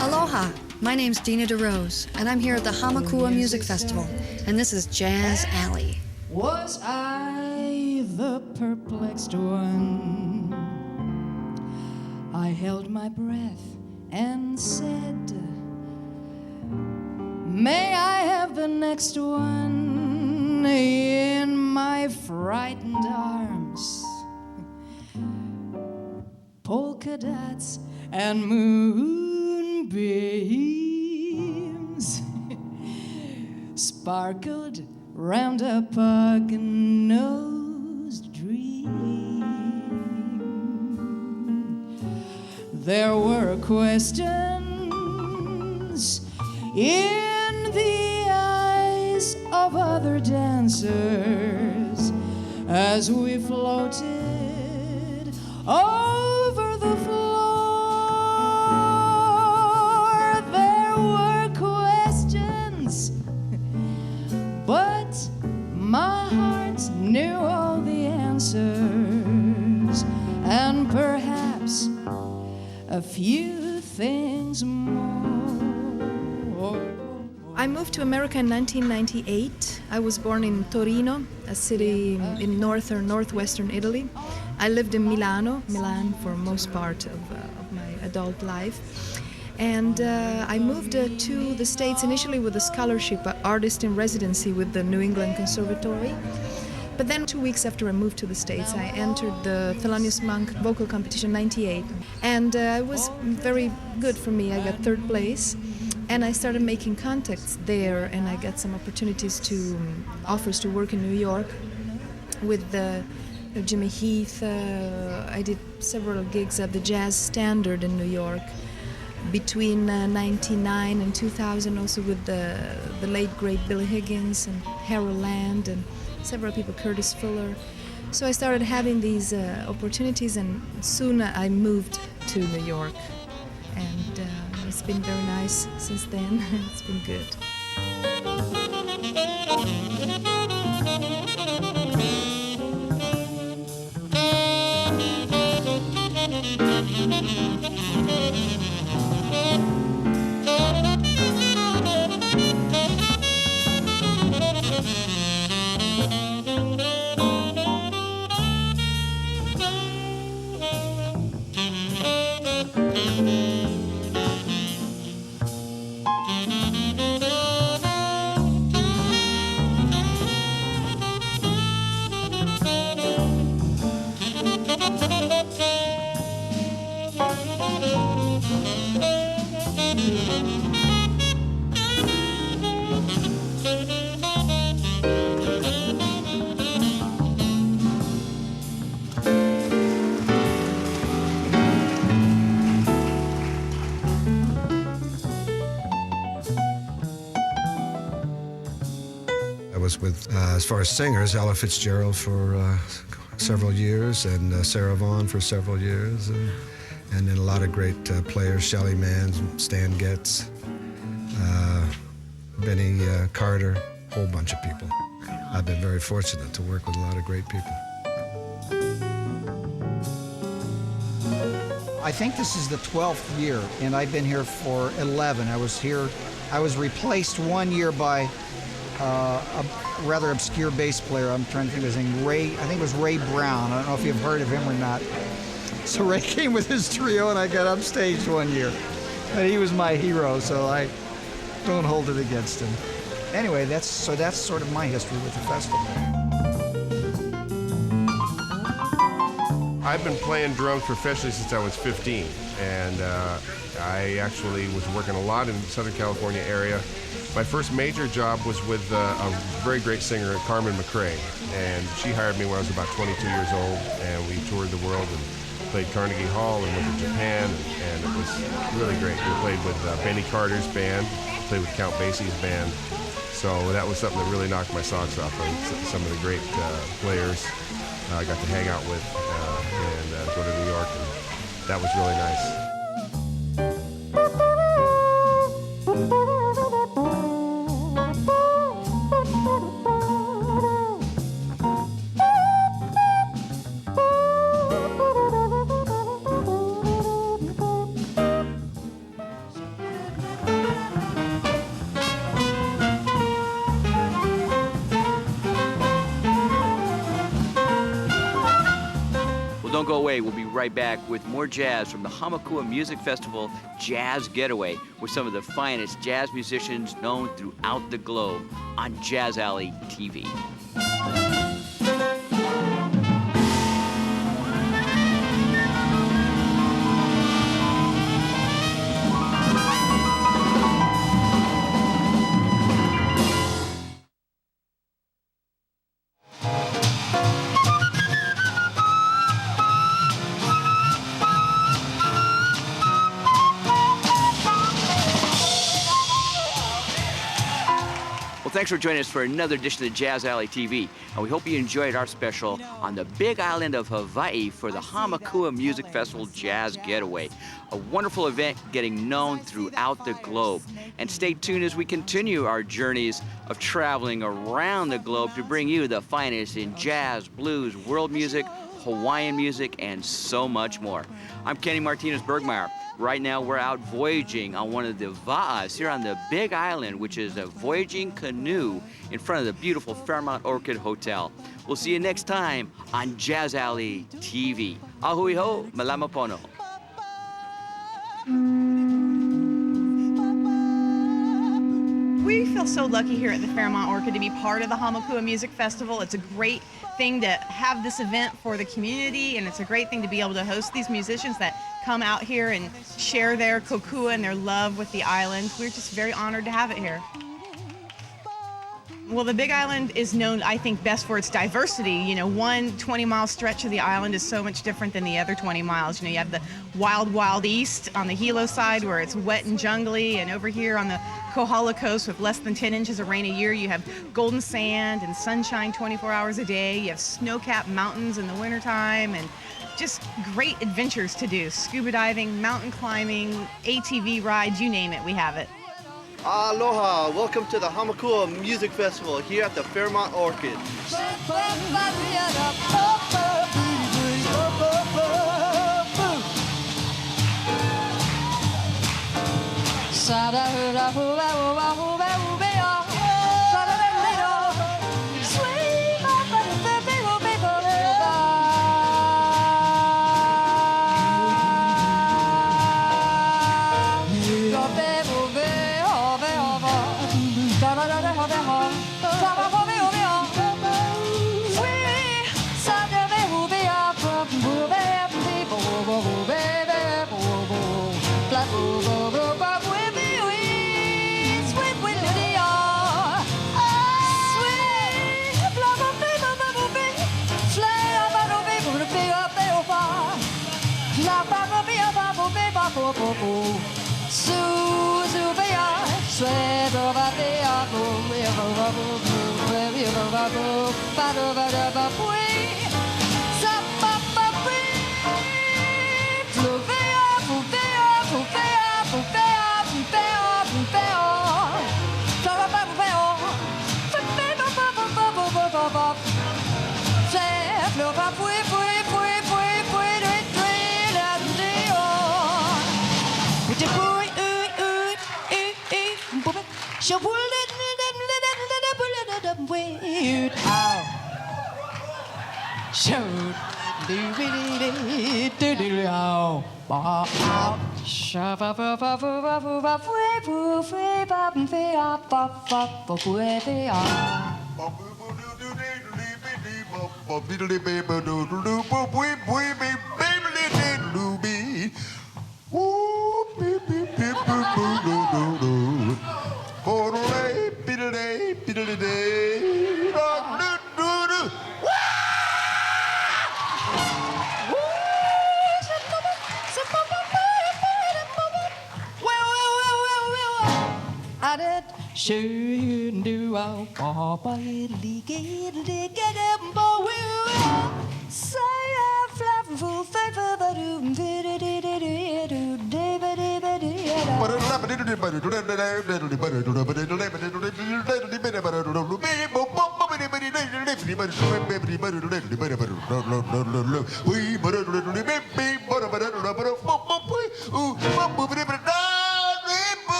Aloha, my name's Dina DeRose, and I'm here at the Hamakua Music Festival, and this is Jazz Alley. Was I the perplexed one? I held my breath and said, may I have the next one in my frightened arms? Polka dots and moonbeams sparkled round a pug-nosed dream. There were questions in the eyes of other dancers as we floated over the floor. There were questions, but my heart knew all the answers, and perhaps a few things more. I moved to America in 1998. I was born in Torino, a city in northwestern Italy. I lived in Milan for most part of my adult life. And I moved to the States initially with a scholarship, artist in residency with the New England Conservatory. But then 2 weeks after I moved to the States, I entered the Thelonious Monk vocal competition 98. And it was very good for me. I got third place. And I started making contacts there, and I got some opportunities offers to work in New York with Jimmy Heath. I did several gigs at the Jazz Standard in New York between 1999 and 2000, also with the late great Billy Higgins and Harold Land and several people, Curtis Fuller. So I started having these opportunities, and soon I moved to New York. And it's been very nice since then. It's been good. With, as far as singers, Ella Fitzgerald for several years, and Sarah Vaughan for several years, and then a lot of great players, Shelley Mann, Stan Getz, Benny Carter, a whole bunch of people. I've been very fortunate to work with a lot of great people. I think this is the 12th year, and I've been here for 11. I was replaced 1 year by a rather obscure bass player. I'm trying to think of his name. I think it was Ray Brown. I don't know if you've heard of him or not. So Ray came with his trio, and I got upstaged 1 year. And he was my hero, so I don't hold it against him. Anyway, that's sort of my history with the festival. I've been playing drums professionally since I was 15, and I actually was working a lot in the Southern California area. My first major job was with a very great singer, Carmen McRae, and she hired me when I was about 22 years old, and we toured the world and played Carnegie Hall and went to Japan, and it was really great. We played with Benny Carter's band, played with Count Basie's band, so that was something that really knocked my socks off. Some of the great players I got to hang out with and go to New York, and that was really nice. away. We'll be right back with more jazz from the Hamakua Music Festival Jazz Getaway with some of the finest jazz musicians known throughout the globe on Jazz Alley TV. Well, thanks for joining us for another edition of Jazz Alley TV, and we hope you enjoyed our special on the Big Island of Hawaii for the Hamakua Music Festival Jazz Getaway, a wonderful event getting known throughout the globe. And stay tuned as we continue our journeys of traveling around the globe to bring you the finest in jazz, blues, world music, Hawaiian music, and so much more. I'm Kenny Martinez Burgmaier. Right now, we're out voyaging on one of the va'as here on the Big Island, which is a voyaging canoe in front of the beautiful Fairmont Orchid Hotel. We'll see you next time on Jazz Alley TV. Ahui ho, malama pono. We feel so lucky here at the Fairmont Orchid to be part of the Hamakua Music Festival. It's a great thing to have this event for the community, and it's a great thing to be able to host these musicians that come out here and share their kokua and their love with the island. We're just very honored to have it here. Well, the Big Island is known, I think, best for its diversity. You know, one 20-mile stretch of the island is so much different than the other 20 miles. You know, you have the wild, wild east on the Hilo side where it's wet and jungly, and over here on the Kohala coast with less than 10 inches of rain a year, you have golden sand and sunshine 24 hours a day. You have snow-capped mountains in the wintertime, and just great adventures to do. Scuba diving, mountain climbing, ATV rides, you name it, we have it. Aloha, welcome to the Hamakua Music Festival here at the Fairmont Orchid.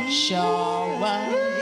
Shawa.